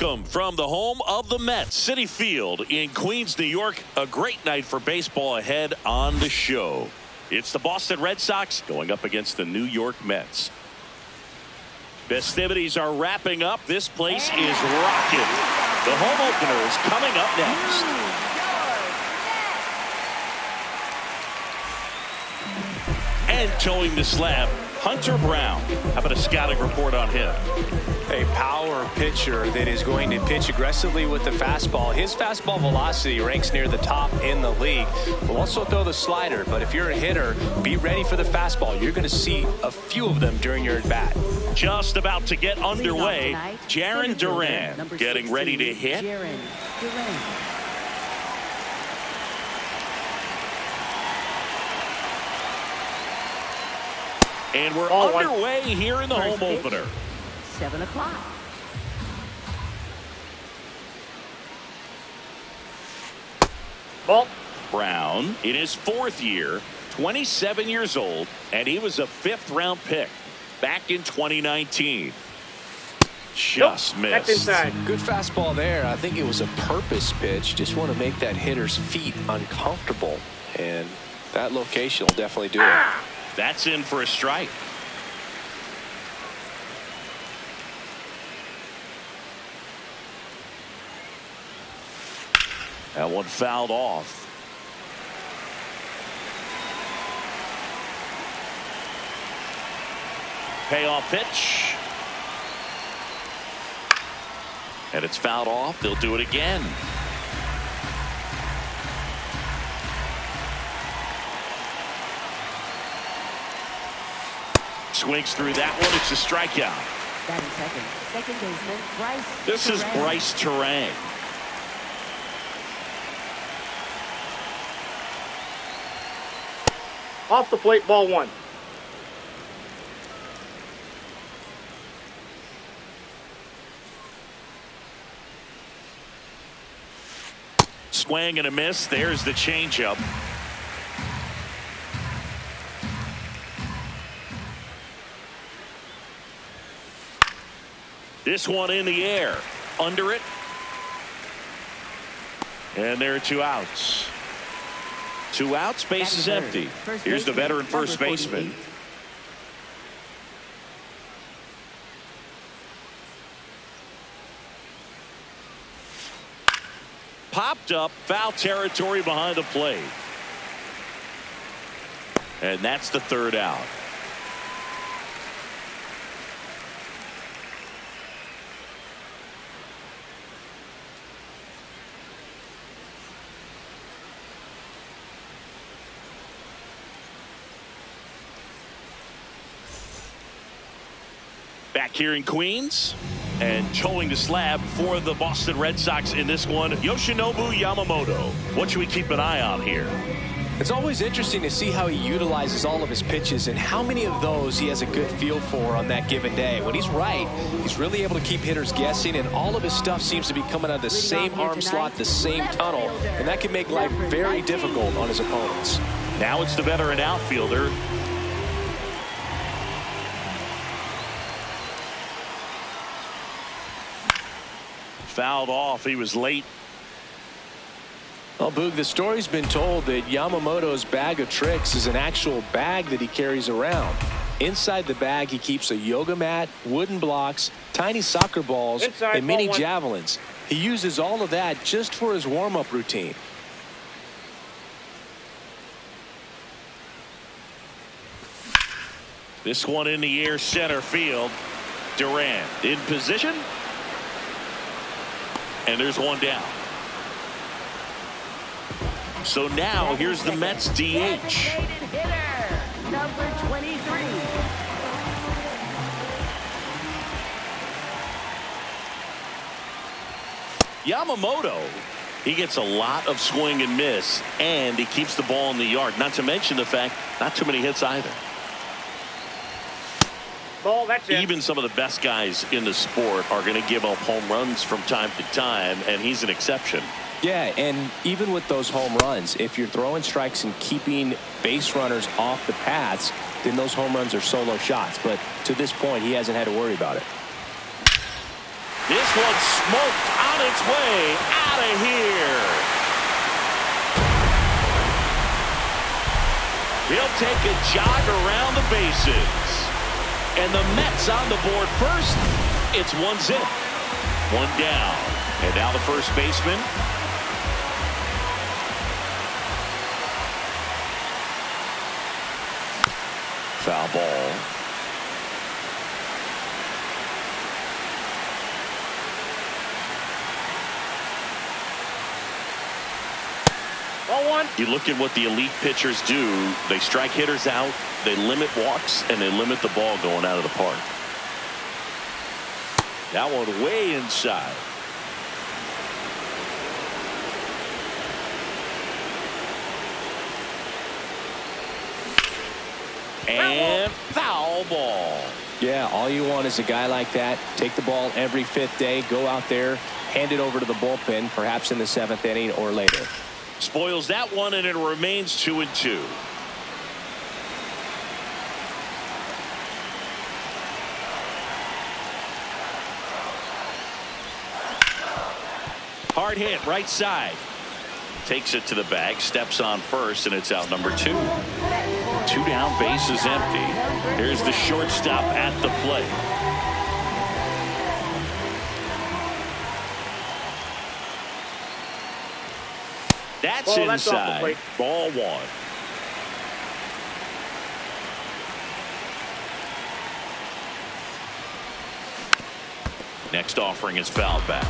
Welcome from the home of the Mets, Citi Field in Queens, New York. A great night for baseball ahead on the show. It's the Boston Red Sox going up against the New York Mets. Festivities are wrapping up. This place is rocking. The home opener is coming up next. And towing the slab, Hunter Brown. How about a scouting report on him? A power pitcher that is going to pitch aggressively with the fastball. His fastball velocity ranks near the top in the league. Will also throw the slider, but if you're a hitter, be ready for the fastball. You're going to see a few of them during your at-bat. Just about to get underway, Jarren Duran getting ready to hit. And we're underway here in the home opener. 7 o'clock. Ball. Brown in his 4th year, 27 years old, and he was a 5th-round pick back in 2019. Just missed. That's inside. Good fastball there. I think it was a purpose pitch. Just want to make that hitter's feet uncomfortable, and that location will definitely do it. That's in for a strike. That one fouled off. Payoff pitch. And it's fouled off. They'll do it again. Swings through that one. It's a strikeout. Second baseman, Bryce. This is Bryce Terang. Off the plate, ball 1. Swing and a miss. There's the changeup. This one in the air. Under it. And there are 2 outs. 2 outs, base is empty. Here's the veteran first baseman. Popped up, foul territory behind the plate. And that's the 3rd out. Back here in Queens, and towing the slab for the Boston Red Sox in this one, Yoshinobu Yamamoto. What should we keep an eye on here? It's always interesting to see how he utilizes all of his pitches and how many of those he has a good feel for on that given day. When he's right, he's really able to keep hitters guessing, and all of his stuff seems to be coming out of the same arm slot, the same tunnel, and that can make life very difficult on his opponents. Now it's the veteran outfielder. Fouled off. He was late. Well, Boog, the story's been told that Yamamoto's bag of tricks is an actual bag that he carries around. Inside the bag, he keeps a yoga mat, wooden blocks, tiny soccer balls, and mini javelins. He uses all of that just for his warm-up routine. This one in the air, center field. Duran in position. And there's one down. So now here's the Mets DH. Number 23. Yamamoto, he gets a lot of swing and miss, and he keeps the ball in the yard. Not to mention the fact, not too many hits either. Ball, that's it. Even some of the best guys in the sport are going to give up home runs from time to time, and he's an exception. Yeah, and even with those home runs, if you're throwing strikes and keeping base runners off the paths, then those home runs are solo shots. But to this point, he hasn't had to worry about it. This one's smoked on its way out of here. He'll take a jog around the bases. And the Mets on the board first. It's 1-0. One down. And now the first baseman. Foul ball. Ball one. You look at what the elite pitchers do. They strike hitters out, they limit walks, and they limit the ball going out of the park. That one way inside. And foul ball. Yeah, all you want is a guy like that. Take the ball every fifth day, go out there, hand it over to the bullpen, perhaps in the 7th inning or later. Spoils that one, and it remains 2-2. Hard hit, right side. Takes it to the bag, steps on first, and it's out number 2. 2 down, bases empty. Here's the shortstop at the plate. That's inside. Ball 1. Next offering is fouled back.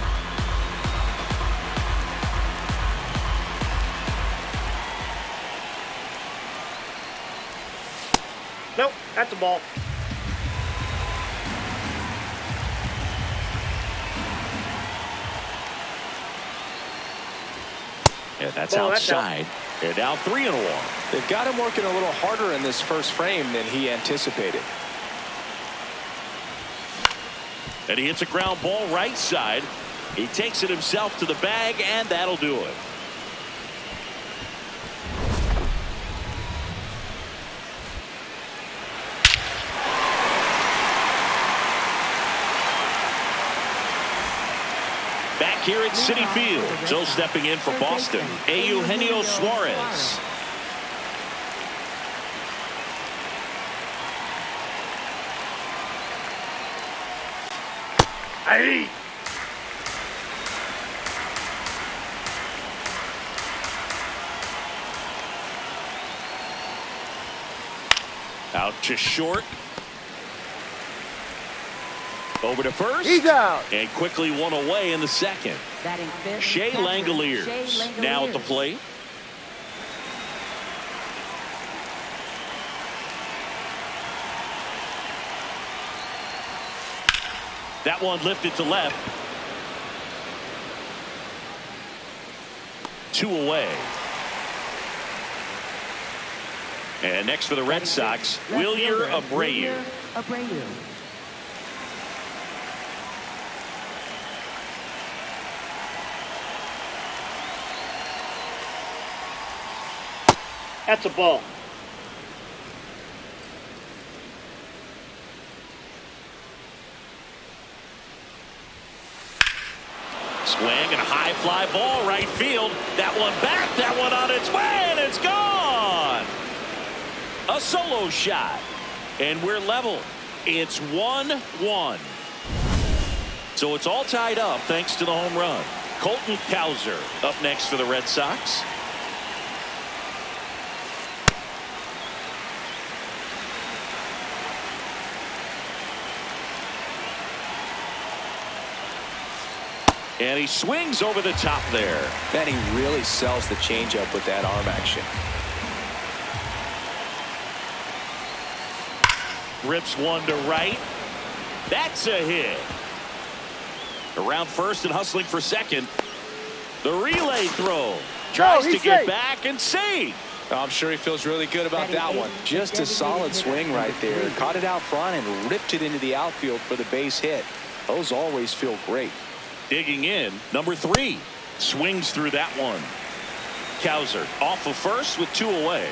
Nope, that's a ball. Yeah, that's outside. They're down 3-1. They've got him working a little harder in this first frame than he anticipated. And he hits a ground ball right side. He takes it himself to the bag, and that'll do it. Back here at Citi Field, so stepping in for Boston, Eugenio Suarez. Hey! Out to short. Over to first. He's out. And quickly one away in the second. Shea Langoliers now at the plate. That one lifted to left. 2 away. And next for the Red Sox, Wilyer Abreu. That's a ball. Swing and a high fly ball right field. That one back, that one on its way, and it's gone. A solo shot, and we're level. It's 1-1. So it's all tied up thanks to the home run. Colton Cowser up next for the Red Sox. And he swings over the top there. Man, he really sells the changeup with that arm action. Rips one to right. That's a hit. Around first and hustling for second. The relay throw. Tries to get back and save. I'm sure he feels really good about that one. Just a solid swing right there. Caught it out front and ripped it into the outfield for the base hit. Those always feel great. Digging in, number 3. Swings through that one. Cowser off of first with 2 away.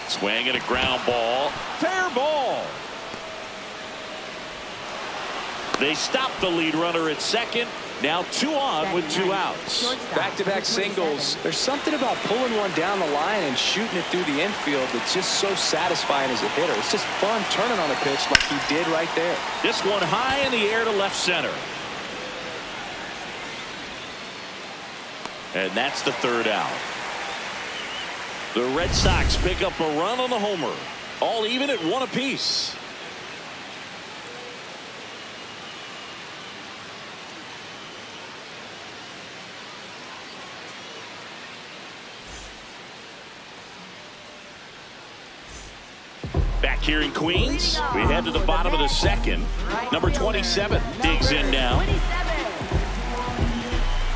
Swing and a ground ball. Fair ball. They stop the lead runner at second. Now 2 on with 2 outs. Back-to-back singles. There's something about pulling one down the line and shooting it through the infield that's just so satisfying as a hitter. It's just fun turning on a pitch like he did right there. This one high in the air to left center. And that's the 3rd out. The Red Sox pick up a run on the homer. All even at 1 apiece. Back here in Queens, we head to the bottom of the 2nd. Number 27 digs in now.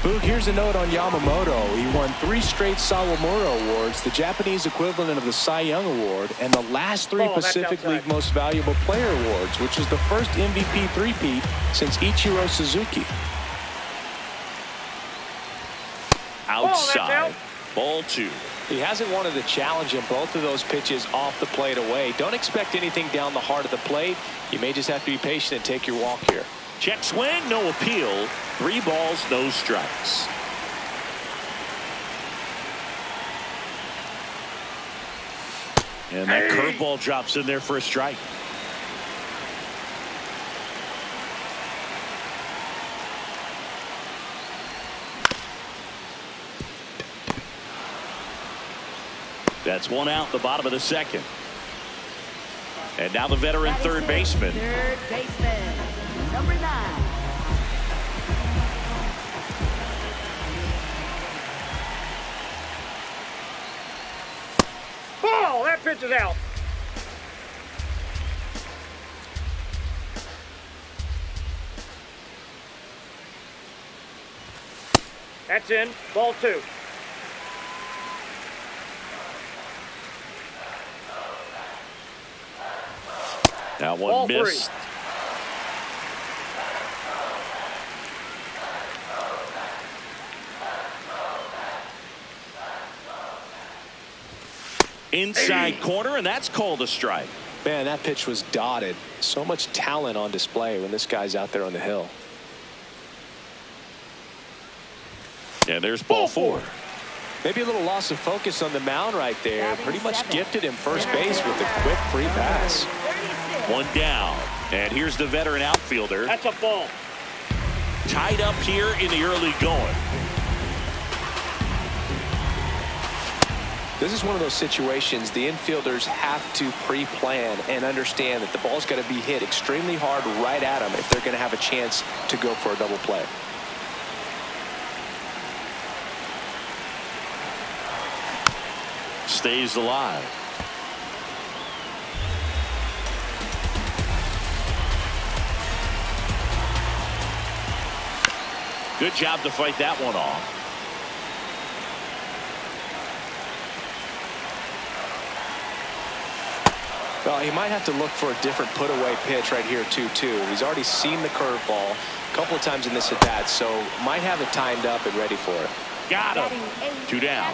Boog, here's a note on Yamamoto. He won 3 straight Sawamura Awards, the Japanese equivalent of the Cy Young Award, and the last 3 Pacific League Most Valuable Player Awards, which is the first MVP three-peat since Ichiro Suzuki. Outside. Ball 2. He hasn't wanted the challenge in both of those pitches off the plate away. Don't expect anything down the heart of the plate. You may just have to be patient and take your walk here. Check swing, no appeal. 3 balls, no strikes. And that curveball drops in there for a strike. That's 1 out, the bottom of the 2nd. And now the veteran third baseman. Third baseman, number 9. Oh, that pitch is out. That's in. Ball 2. That one missed. Inside corner, and that's called a strike. Man, that pitch was dotted. So much talent on display when this guy's out there on the hill. And there's ball 4. Maybe a little loss of focus on the mound right there. Pretty much gifted him first base with a quick free pass. 1 down. And here's the veteran outfielder. That's a ball. Tied up here in the early going. This is one of those situations the infielders have to pre-plan and understand that the ball's got to be hit extremely hard right at them if they're going to have a chance to go for a double play. Stays alive. Good job to fight that one off. Well, he might have to look for a different put-away pitch right here, 2-2. He's already seen the curveball a couple of times in this at-bat, so might have it timed up and ready for it. Got him. 2 down.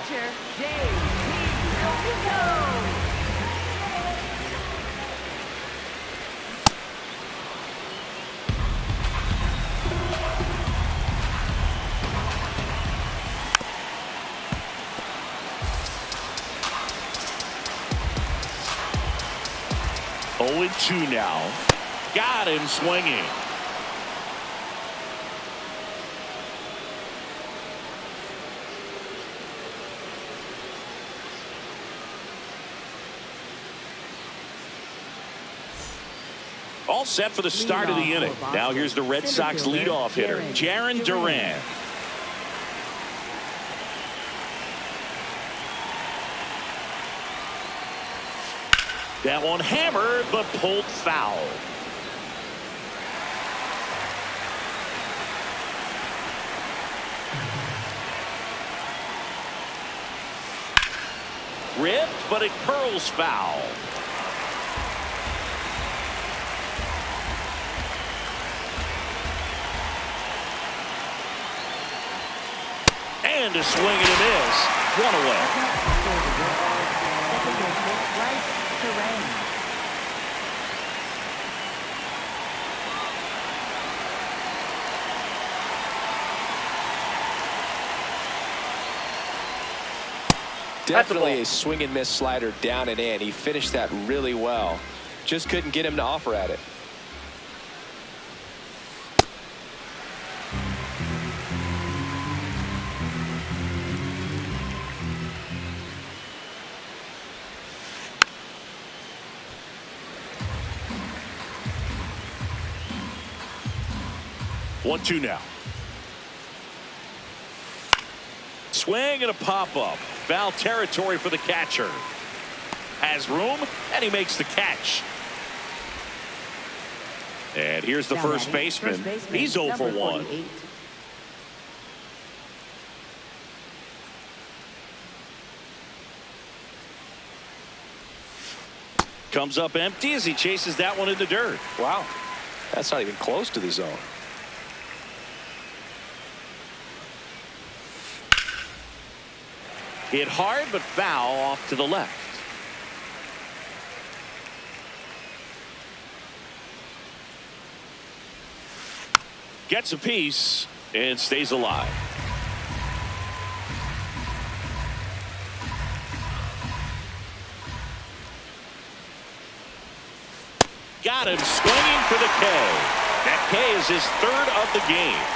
Oh, 2 now. Got him swinging. All set for the start of the inning. Now here's the Red Sox leadoff hitter, Jarren Duran. That one hammered, but pulled foul. Ripped, but it curls foul. And a swing and a miss. 1 away. Definitely a swing and miss slider down and in. He finished that really well. Just couldn't get him to offer at it. One, two now. Swing and a pop-up. Foul territory for the catcher. Has room, and he makes the catch. And here's the first baseman. He's 0 for 1. Comes up empty as he chases that one in the dirt. Wow. That's not even close to the zone. Hit hard, but foul off to the left. Gets a piece and stays alive. Got him swinging for the K. That K is his 3rd of the game.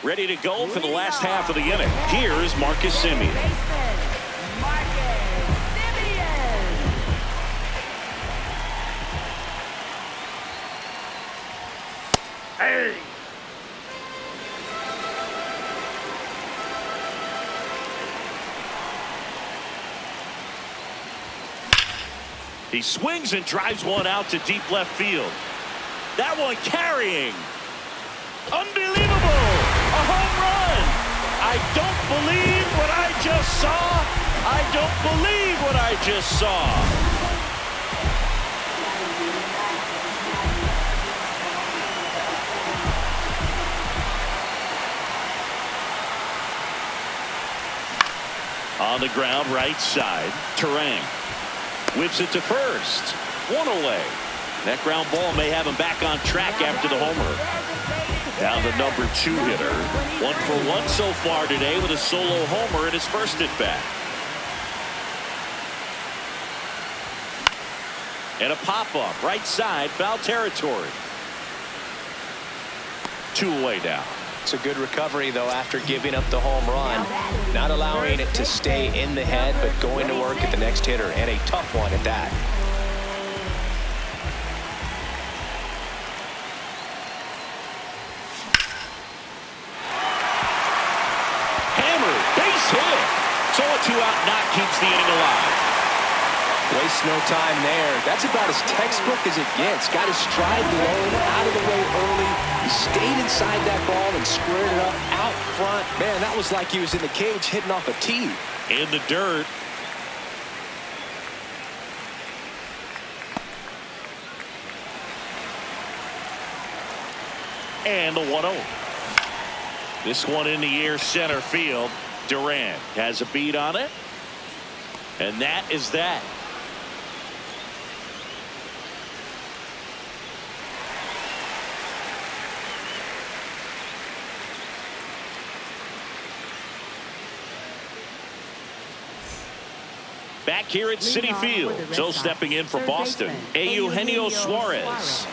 Ready to go for the last half of the inning. Here's Marcus Semien. Hey! He swings and drives one out to deep left field. That one carrying. Unbelievable! A home run! I don't believe what I just saw. I don't believe what I just saw. On the ground, right side. Terang whips it to first. One away. That ground ball may have him back on track after the homer. Now the number 2 hitter. 1 for 1 so far today with a solo homer in his first at bat. And a pop-up right side, foul territory. 2 away now. It's a good recovery, though, after giving up the home run. Not allowing it to stay in the head, but going to work at the next hitter, and a tough one at that. So a 2-out knock keeps the inning alive. Wastes no time there. That's about as textbook as it gets. Got his stride low, out of the way early. He stayed inside that ball and squared it up out front. Man, that was like he was in the cage hitting off a tee. In the dirt. And the 1-0. This one in the air center field. Durant has a beat on it. And that is that. Back here at Citi Field. So stepping in for Boston, Eugenio Suarez.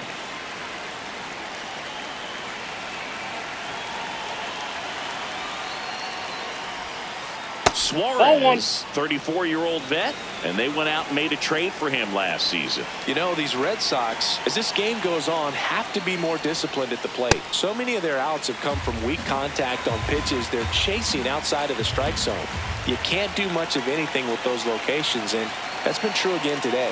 Suarez, 34-year-old vet, and they went out and made a trade for him last season. You know, these Red Sox, as this game goes on, have to be more disciplined at the plate. So many of their outs have come from weak contact on pitches they're chasing outside of the strike zone. You can't do much of anything with those locations, and that's been true again today.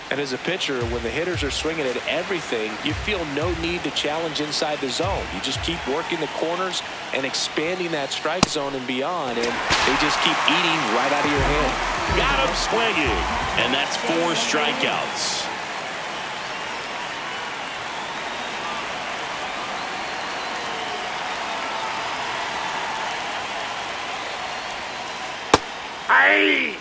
And as a pitcher, when the hitters are swinging at everything, you feel no need to challenge inside the zone. You just keep working the corners and expanding that strike zone and beyond, and they just keep eating right out of your hand. Got him swinging, and that's 4 strikeouts. Hey!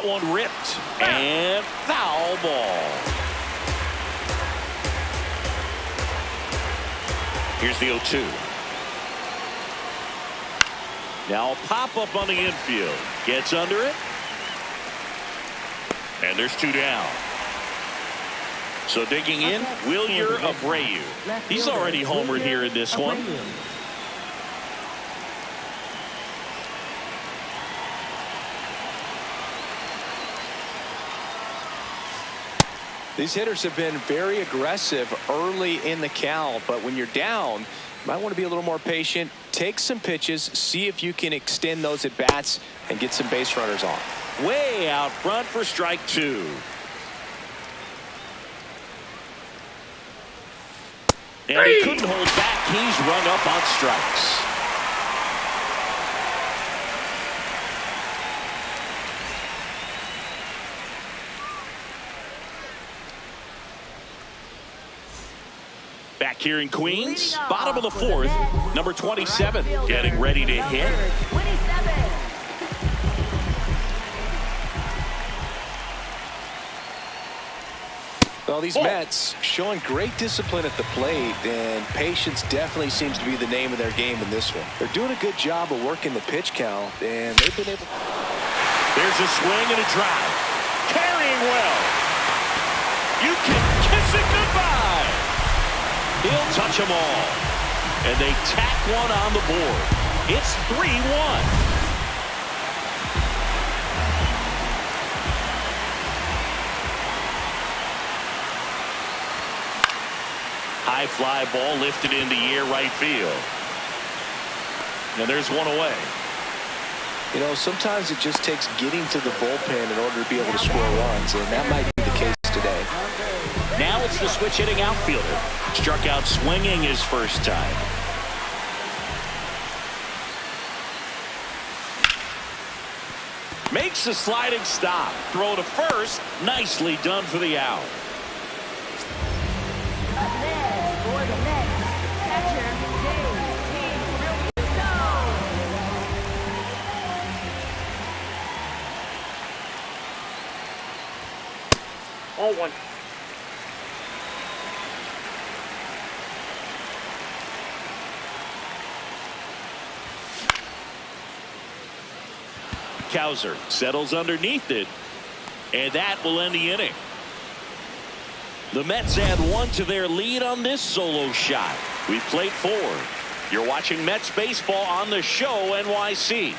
one ripped. And foul ball. Here's the 0-2. Now a pop-up on the infield. Gets under it. And there's 2 down. So digging in, Wilyer Abreu. He's already homered here in this one. These hitters have been very aggressive early in the count, but when you're down, you might want to be a little more patient. Take some pitches, see if you can extend those at bats and get some base runners on. Way out front for strike 2. And he couldn't hold back. He's rung up on strikes. Back here in Queens, bottom of the 4th, number 27 getting ready to hit. 27. Well, these Mets showing great discipline at the plate, and patience definitely seems to be the name of their game in this one. They're doing a good job of working the pitch count, and they've been able. There's a swing and a drive. Carrying well. You can kiss it goodbye. He'll touch them all. And they tack one on the board. It's 3-1. High fly ball lifted into the air right field. And there's one away. You know, sometimes it just takes getting to the bullpen in order to be able to score runs, and that might be the case today. Now it's the switch hitting outfielder. Struck out swinging his first time. Makes a sliding stop. Throw to first. Nicely done for the out. Up next for the Mets, catcher Oh, 1. Cowser settles underneath it, and that will end the inning. The Mets add 1 to their lead on this solo shot. We played 4. You're watching Mets baseball on the show NYC.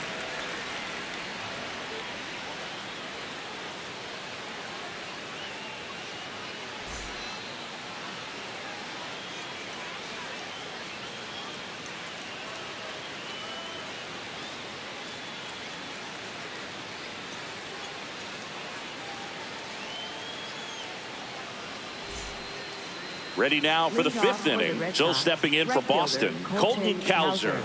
Ready now for the 5th inning. So stepping in for Boston, Colton Cowser.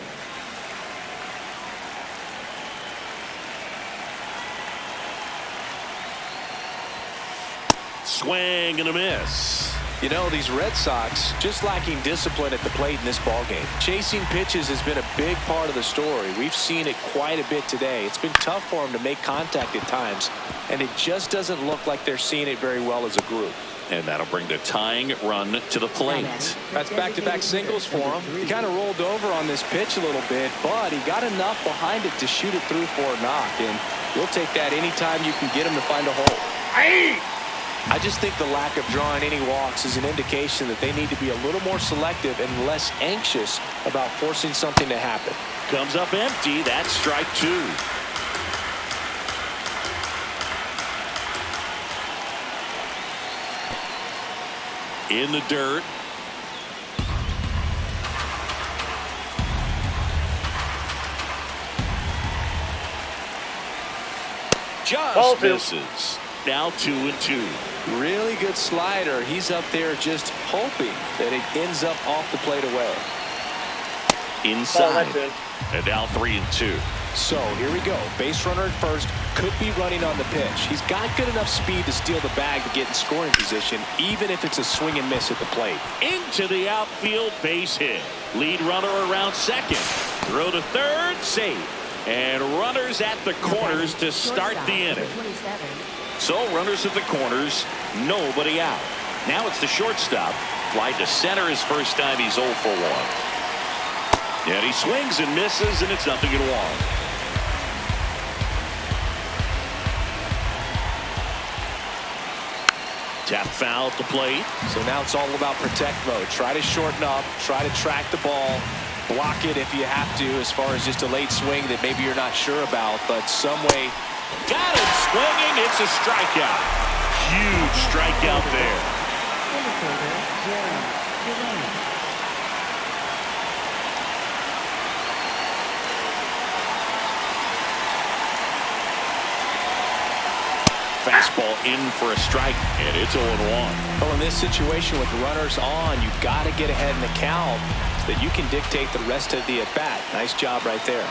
Swing and a miss. You know, these Red Sox just lacking discipline at the plate in this ballgame. Chasing pitches has been a big part of the story. We've seen it quite a bit today. It's been tough for them to make contact at times, and it just doesn't look like they're seeing it very well as a group. And that'll bring the tying run to the plate. That's back-to-back singles for him. He kind of rolled over on this pitch a little bit, but he got enough behind it to shoot it through for a knock, and you'll take that anytime you can get him to find a hole. I just think the lack of drawing any walks is an indication that they need to be a little more selective and less anxious about forcing something to happen. Comes up empty. That's strike 2. In the dirt. Just misses. Now 2-2. Really good slider. He's up there just hoping that it ends up off the plate away. Inside. And now 3-2. So here we go. Base runner at first. Could be running on the pitch. He's got good enough speed to steal the bag to get in scoring position, even if it's a swing and miss at the plate. Into the outfield, base hit. Lead runner around second. Throw to third, safe. And runners at the corners to start the inning. So runners at the corners, nobody out. Now it's the shortstop. Fly to center his first time. He's 0 for 1. And he swings and misses, and it's 0-1. Tap foul at the plate. So now it's all about protect mode. Try to shorten up, try to track the ball, block it if you have to, as far as just a late swing that maybe you're not sure about, but some way. Got it swinging. It's a strikeout. Huge strikeout there. Fastball in for a strike, and it's 0-1. Well, in this situation with runners on, you've got to get ahead in the count so that you can dictate the rest of the at-bat. Nice job right there.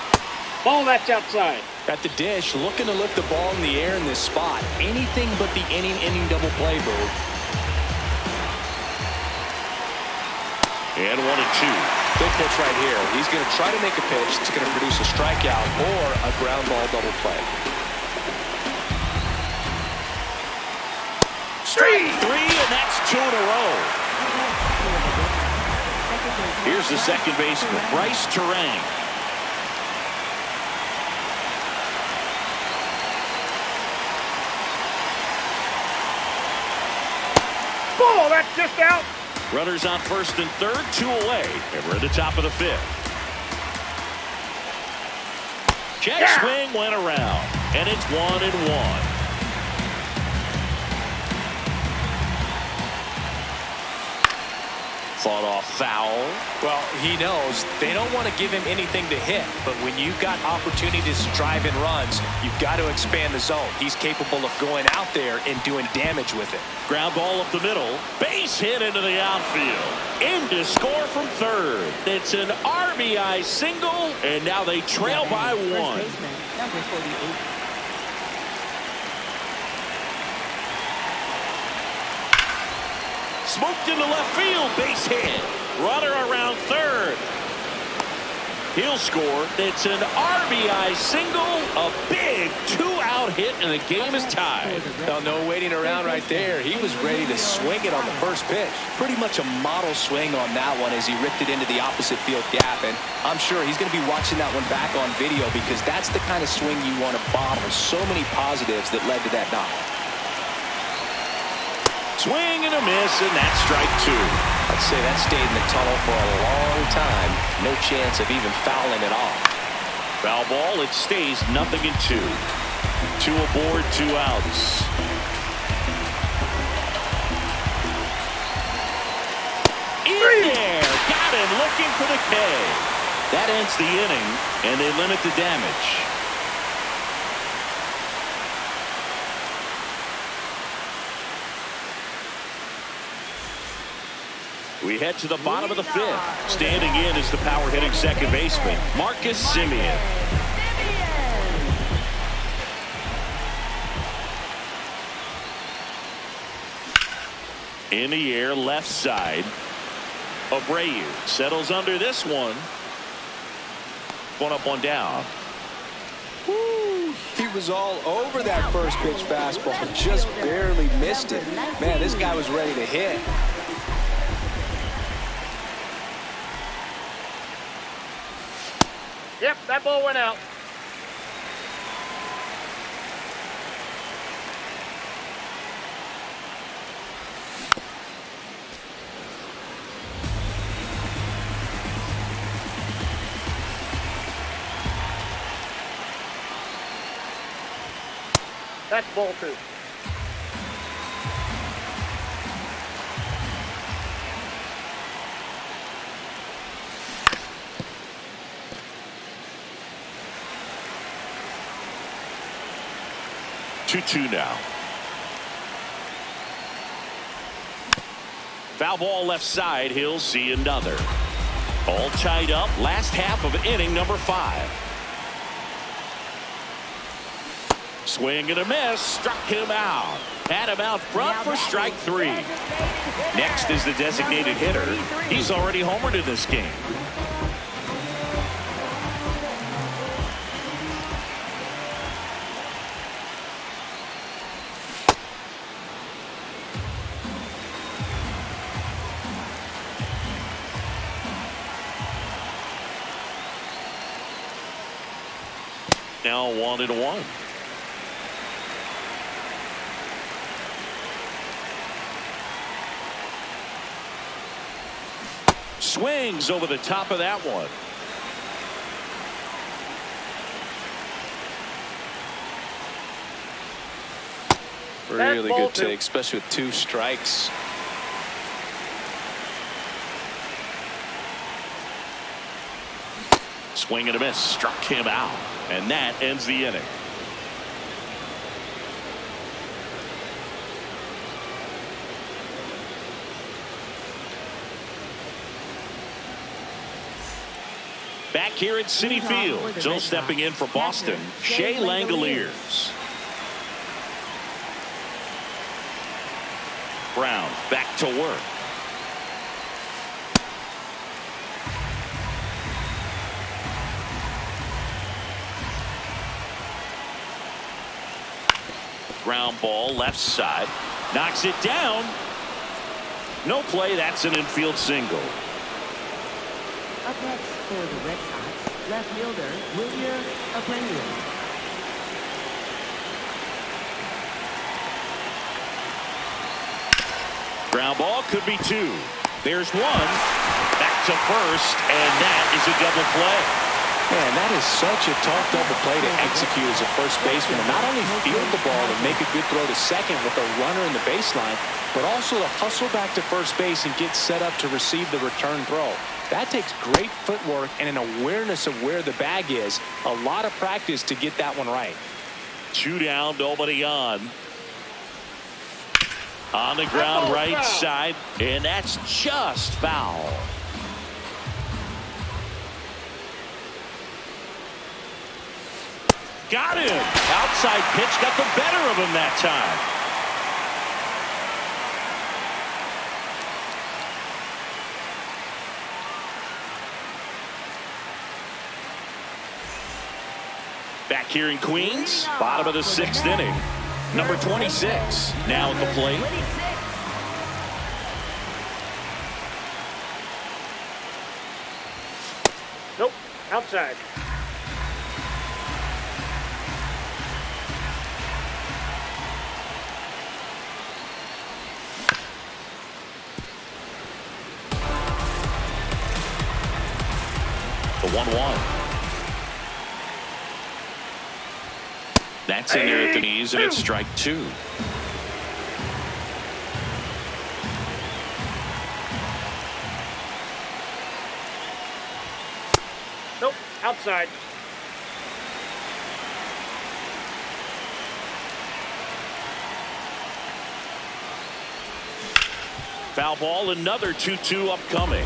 Ball, that's outside. At the dish, looking to lift the ball in the air in this spot. Anything but the inning double play, Boo. And 1-2. Big pitch right here. He's going to try to make a pitch that's going to produce a strikeout or a ground ball double play. Strike 3, and that's 2 in a row. Here's the second baseman, Bryce Terang. Ball, that's just out. Runners on first and third, 2 away, and we're at the top of the 5th. Check swing went around, and it's 1-1. Fought off foul. Well, he knows they don't want to give him anything to hit, but when you've got opportunities to drive in runs, you've got to expand the zone. He's capable of going out there and doing damage with it. Ground ball up the middle. Base hit into the outfield. In to score from third. It's an RBI single, and now they trail by 1. Number 48. Smoked into left field, base hit. Runner around third. He'll score. It's an RBI single, a big 2-out hit, and the game is tied. Well, no waiting around right there. He was ready to swing it on the first pitch. Pretty much a model swing on that one as he ripped it into the opposite field gap, and I'm sure he's going to be watching that one back on video because that's the kind of swing you want to bottle. So many positives that led to that knock. Swing and a miss, and that's strike 2. I'd say that stayed in the tunnel for a long time. No chance of even fouling it off. Foul ball, it stays 0-2. 2 aboard, 2 outs. In there, got him looking for the K. That ends the inning, and they limit the damage. We head to the bottom of the 5th. Standing in is the power hitting second baseman, Marcus Semien. In the air, left side. Abreu settles under this one. 1 up, 1 down. Woo, he was all over that first pitch fastball. Just barely missed it. Man, this guy was ready to hit. Yep, that ball went out. That's ball 2. Two now. Foul ball left side. He'll see another. All tied up. Last half of inning number 5. Swing and a miss. Struck him out. Had him out front for strike 3. Next is the designated hitter. He's already homered in this game. Now 1-1. Swings over the top of that one. Really good take, especially with 2 strikes. Swing and a miss, struck him out, and that ends the inning. Back here at Citi Field, Joe stepping in for Boston, Shea Langoliers. Brown back to work. Ground ball left side, knocks it down. No play. That's an infield single. Up next for the Red Sox, left fielder William Abreu. Ground ball could be 2. There's 1. Back to first, and that is a double play. Man, that is such a tough double play to execute as a first baseman. And not only field the ball and make a good throw to second with a runner in the baseline, but also to hustle back to first base and get set up to receive the return throw. That takes great footwork and an awareness of where the bag is. A lot of practice to get that one right. 2 down, nobody on. On the ground right side, and that's just foul. Got him. Outside pitch got the better of him that time. Back here in Queens, bottom of the 6th inning. Number 26 now at the plate. Nope, outside. The 1-1. That's in there at the knees, and it's strike 2. Nope, outside. Foul ball, another 2-2 upcoming.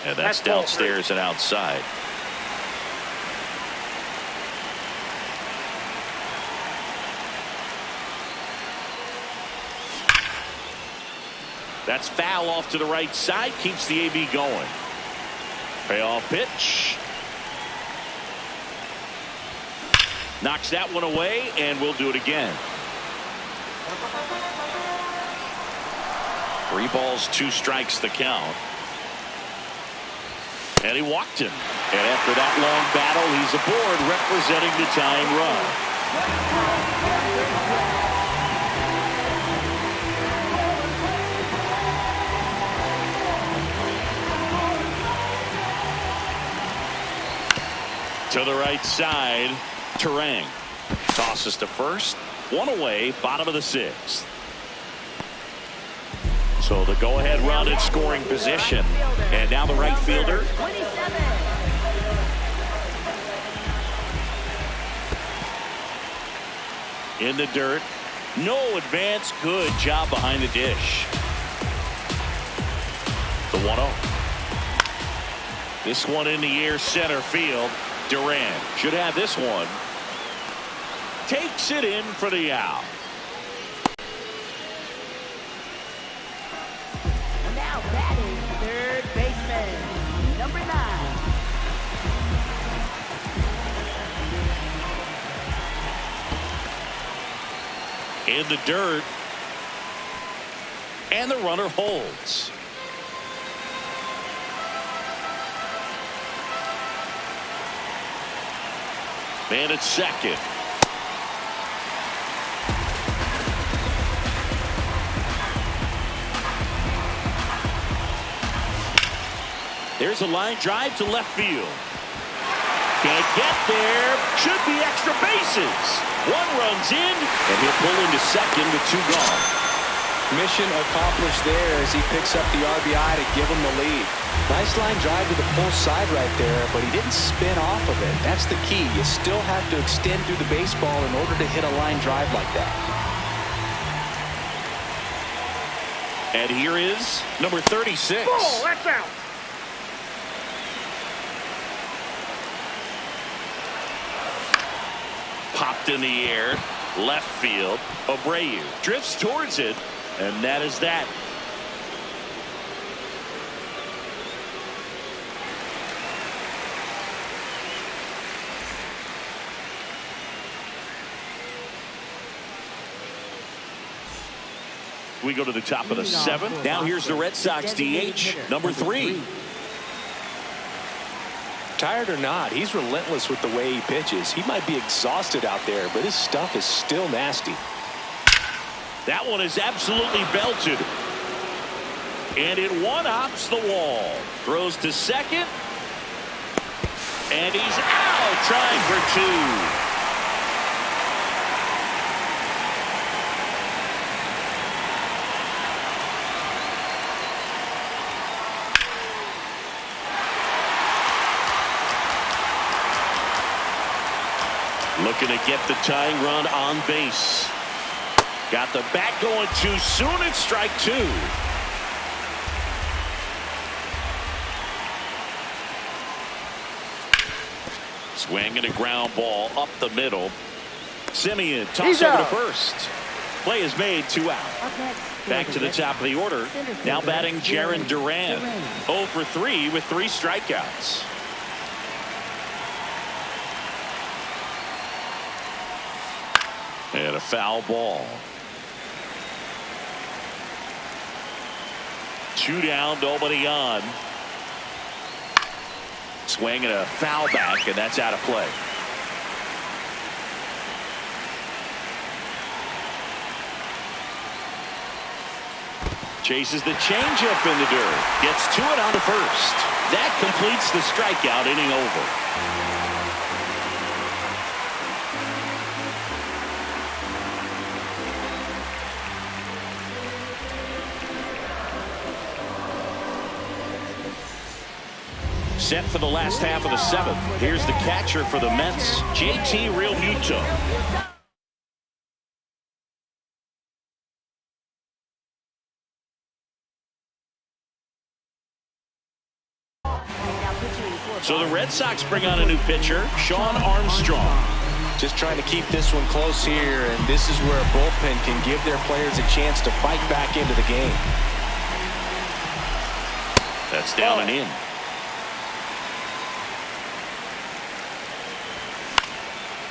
And that's downstairs and outside. That's foul off to the right side, keeps the AB going. Payoff pitch. Knocks that one away, and we'll do it again. 3 balls, 2 strikes the count. And he walked him. And after that long battle, he's aboard, representing the tying run. To the right side, Terang tosses to first. 1 away, bottom of the 6th. So the go-ahead run in scoring position. And now the right fielder. In the dirt. No advance. Good job behind the dish. The 1-0. This one in the air, center field. Durant should have this one. Takes it in for the out. And now batting third baseman, number 9. In the dirt. And the runner holds. Man at second. There's a line drive to left field. Can't get there. Should be extra bases. One runs in, and he'll pull into second with 2 gone. Mission accomplished there as he picks up the RBI to give him the lead. Nice line drive to the pull side right there, but he didn't spin off of it. That's the key. You still have to extend through the baseball in order to hit a line drive like that. And here is number 36. Oh, that's out. Popped in the air, left field. Abreu drifts towards it, and that is that. We go to the top of the 7th. Now here's the Red Sox DH, number 3. Tired or not, he's relentless with the way he pitches. He might be exhausted out there, but his stuff is still nasty. That one is absolutely belted. And it one-hops the wall. Throws to second. And he's out, trying for 2. Looking to get the tying run on base. Got the bat going too soon. It's strike 2. Swinging a ground ball up the middle. Simeon toss over to first. Play is made, 2 out. Back to the top of the order. Now batting Jarren Duran. 0 for 3 with 3 strikeouts. And a foul ball. 2 down, nobody on. Swing and a foul back, and that's out of play. Chases the changeup in the dirt. Gets to it on the first. That completes the strikeout, inning over. Set for the last half of the 7th. Here's the catcher for the Mets, JT Realmuto. So the Red Sox bring on a new pitcher, Shawn Armstrong. Just trying to keep this one close here, and this is where a bullpen can give their players a chance to fight back into the game. That's down and in.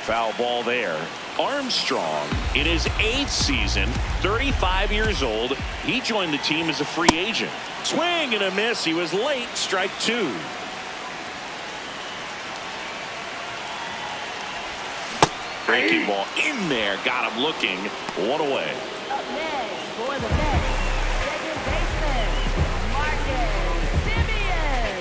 Foul ball there. Armstrong in his 8th season, 35 years old. He joined the team as a free agent. Swing and a miss. He was late. Strike 2. Breaking ball in there. Got him looking. 1 away. Up next for the Mets, second baseman, Marcus Simeon.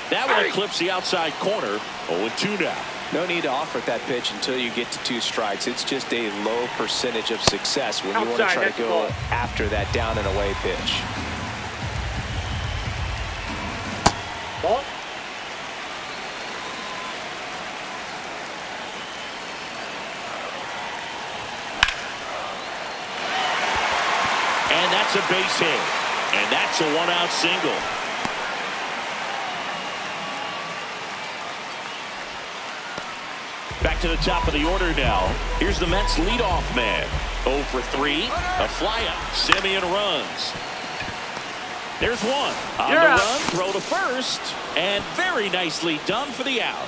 That one clips the outside corner. 0-2 now. No need to offer that pitch until you get to 2 strikes. It's just a low percentage of success when you want to try to go after that down and away pitch. Ball. And that's a base hit. And that's a 1-out single. Back to the top of the order now. Here's the Mets leadoff man. 0 for 3. A flyout. Simeon runs. There's one. On the run, throw to first. And very nicely done for the out.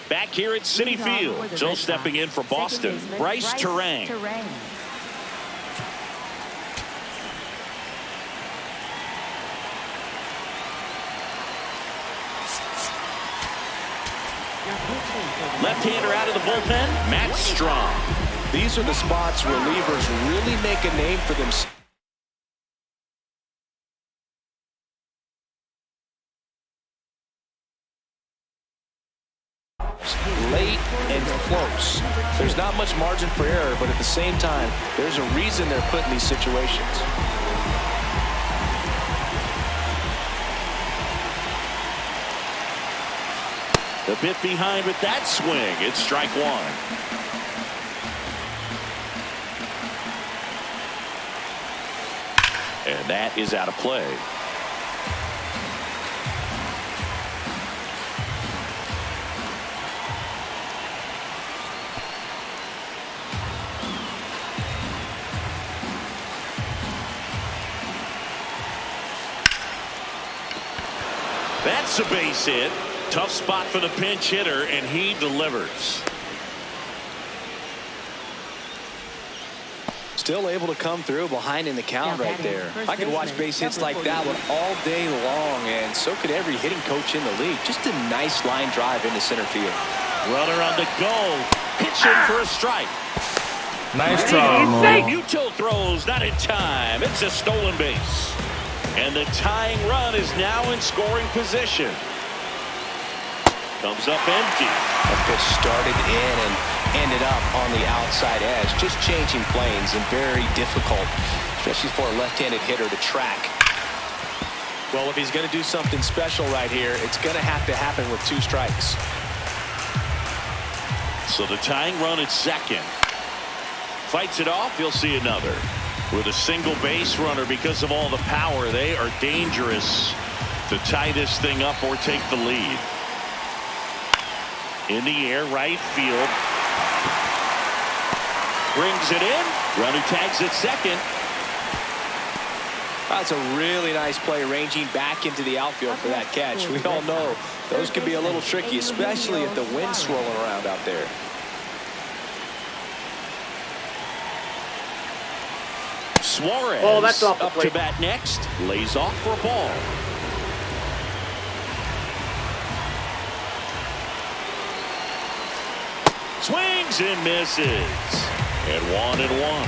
Back here at Citi Field, so stepping in for Boston, Bryce Terang. Left-hander out of the bullpen, Matt Strong. These are the spots relievers really make a name for themselves. Late and close. There's not much margin for error, but at the same time, there's a reason they're put in these situations. A bit behind with that swing. It's strike one. And that is out of play. That's a base hit. Tough spot for the pinch hitter, and he delivers. Still able to come through behind in the count right there. I could watch base hits like that one all day long, and so could every hitting coach in the league. Just a nice line drive into center field. Runner on the go. Pitching for a strike. Nice try. Muto throws not in time. It's a stolen base. And the tying run is now in scoring position. Comes up empty. That pitch started in and ended up on the outside edge. Just changing planes and very difficult, especially for a left-handed hitter to track. Well, if he's going to do something special right here, it's going to have to happen with 2 strikes. So the tying run at second. Fights it off. You'll see another. With a single base runner, because of all the power, they are dangerous to tie this thing up or take the lead. In the air, right field. Brings it in. Runner tags at second. That's a really nice play, ranging back into the outfield for that catch. We all know those can be a little tricky, especially if the wind's swirling around out there. Suarez that's off the up plate. to bat next. Lays off for a ball. Swings and misses. And 1-1.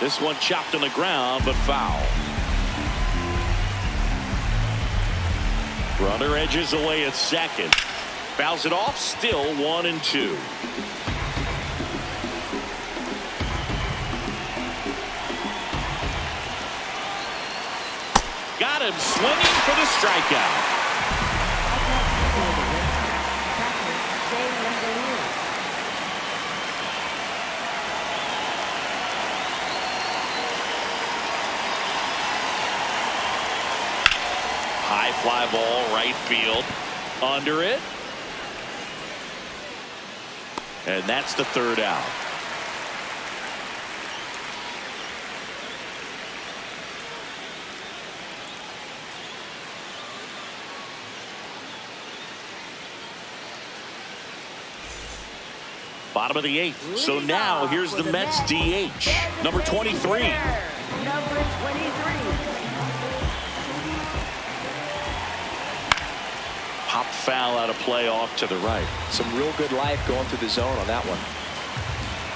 This one chopped on the ground, but foul. Runner edges away at second. Fouls it off, still 1-2. Got him swinging for the strikeout. High fly ball, right field. Under it. And that's the third out. Bottom of the 8th. So now here's the Mets DH, number 23. Number 23. Pop foul out of play off to the right. Some real good life going through the zone on that one.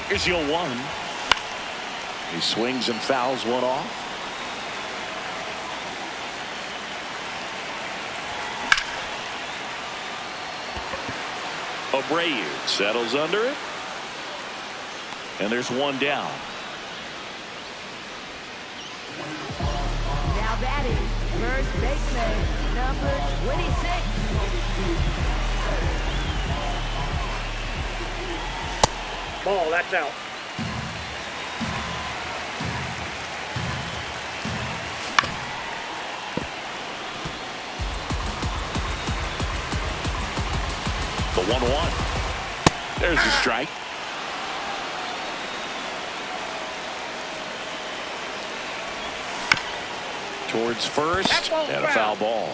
Here's 0-1. He swings and fouls one off. Abreu settles under it. And there's one down. Now batting, first baseman, number 26. Ball, that's out. The 1-1. There's a strike. towards first, and a foul ball.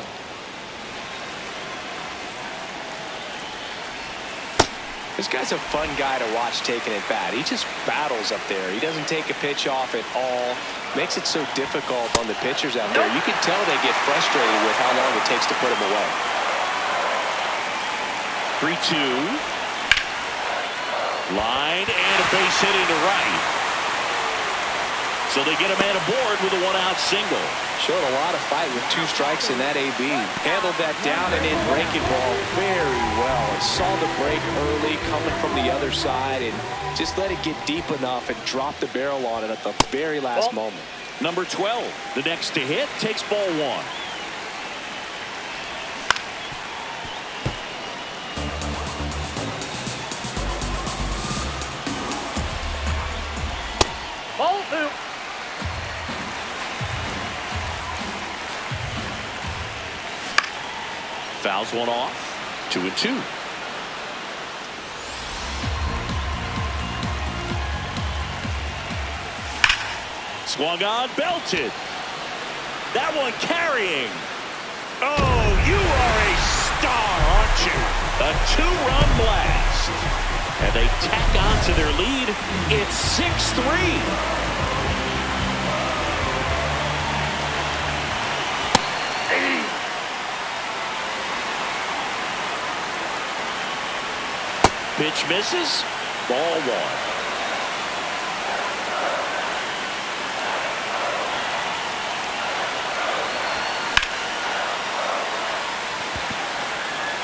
This guy's a fun guy to watch taking at bat. He just battles up there. He doesn't take a pitch off at all. Makes it so difficult on the pitchers out there. You can tell they get frustrated with how long it takes to put him away. 3-2. Line and a base hit into right. So they get a man aboard with a one-out single. Showed a lot of fight with 2 strikes in that AB. Handled that down and in breaking ball very well. And saw the break early coming from the other side and just let it get deep enough and drop the barrel on it at the very last moment. Number 12, the next to hit, takes ball 1. Ball 2. Fouls one off. 2-2. Swung on, belted. That one carrying. Oh, you are a star, aren't you? A 2-run blast. And they tack on to their lead. It's 6-3. Pitch misses. Ball 1.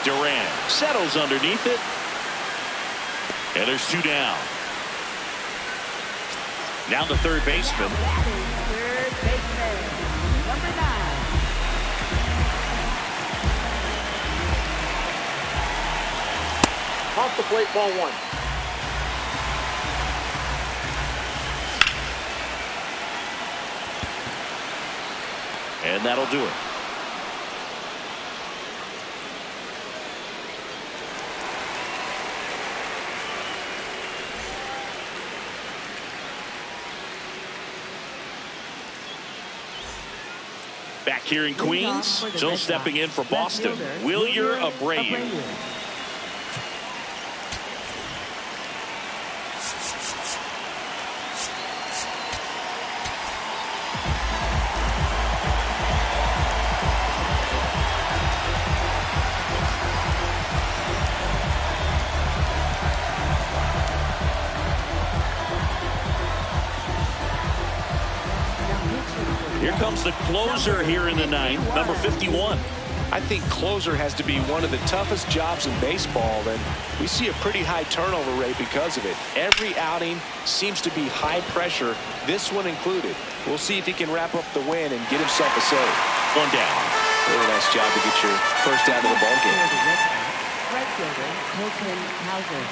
Duran settles underneath it. And there's 2 down. Now the third baseman. Third baseman, number 9. Off the plate, ball 1. And that'll do it. Back here in Queens, still stepping in for Boston, Wilyer Abreu. Here comes the closer here in the 9th, number 51. I think closer has to be one of the toughest jobs in baseball, and we see a pretty high turnover rate because of it. Every outing seems to be high pressure, this one included. We'll see if he can wrap up the win and get himself a save. 1 down. Really nice job to get your first out of the ball game. Right fielder, Colton Hauser.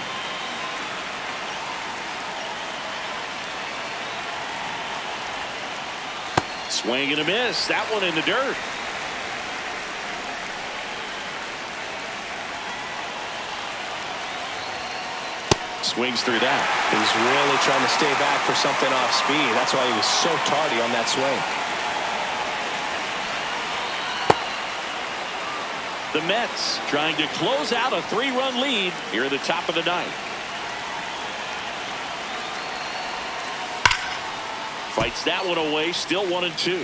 Swing and a miss. That one in the dirt. Swings through that. He's really trying to stay back for something off speed. That's why he was so tardy on that swing. The Mets trying to close out a 3-run lead here at the top of the 9th. Fights that one away, still 1-2.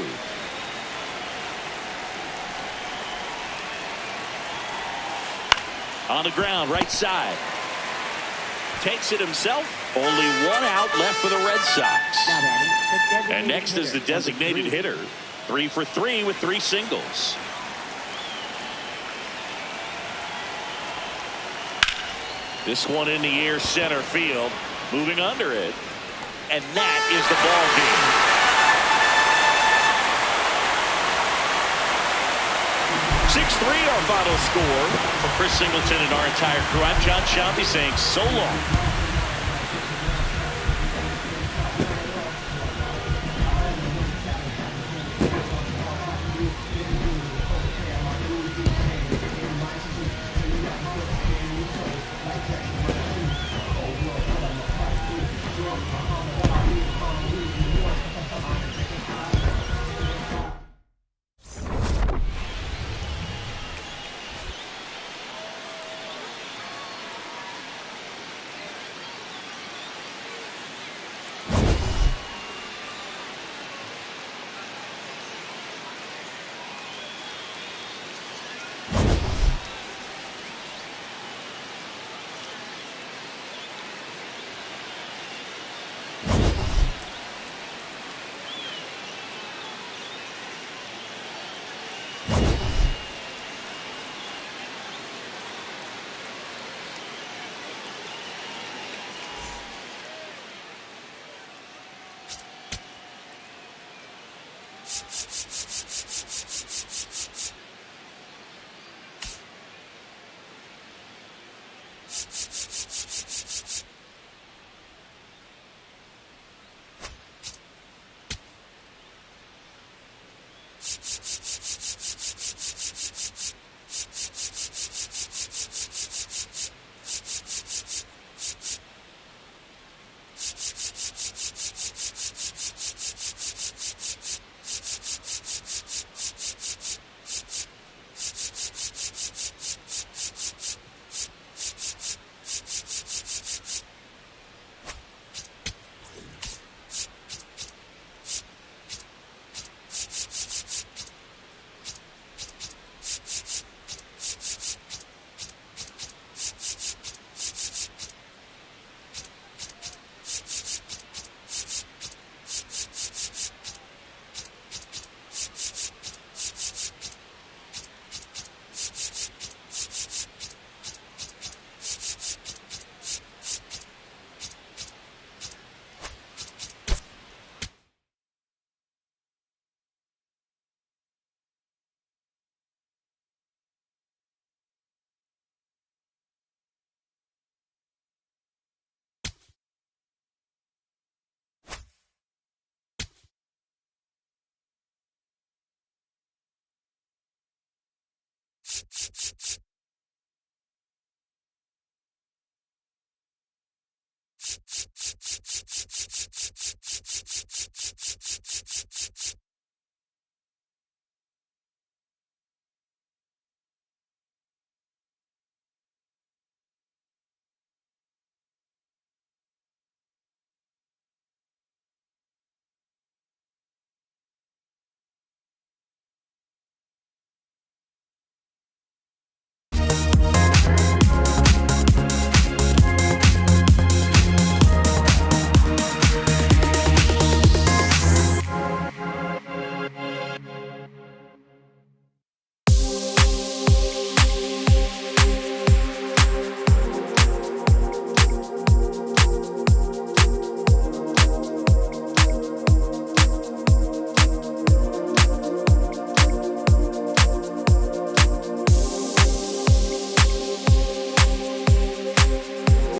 On the ground, right side. Takes it himself. Only 1 out left for the Red Sox. And next is the designated hitter. 3 for 3 with 3 singles. This one in the air, center field. Moving under it. And that is the ball game. 6-3 our final score. For Chris Singleton and our entire crew, I'm John Shelby saying so long.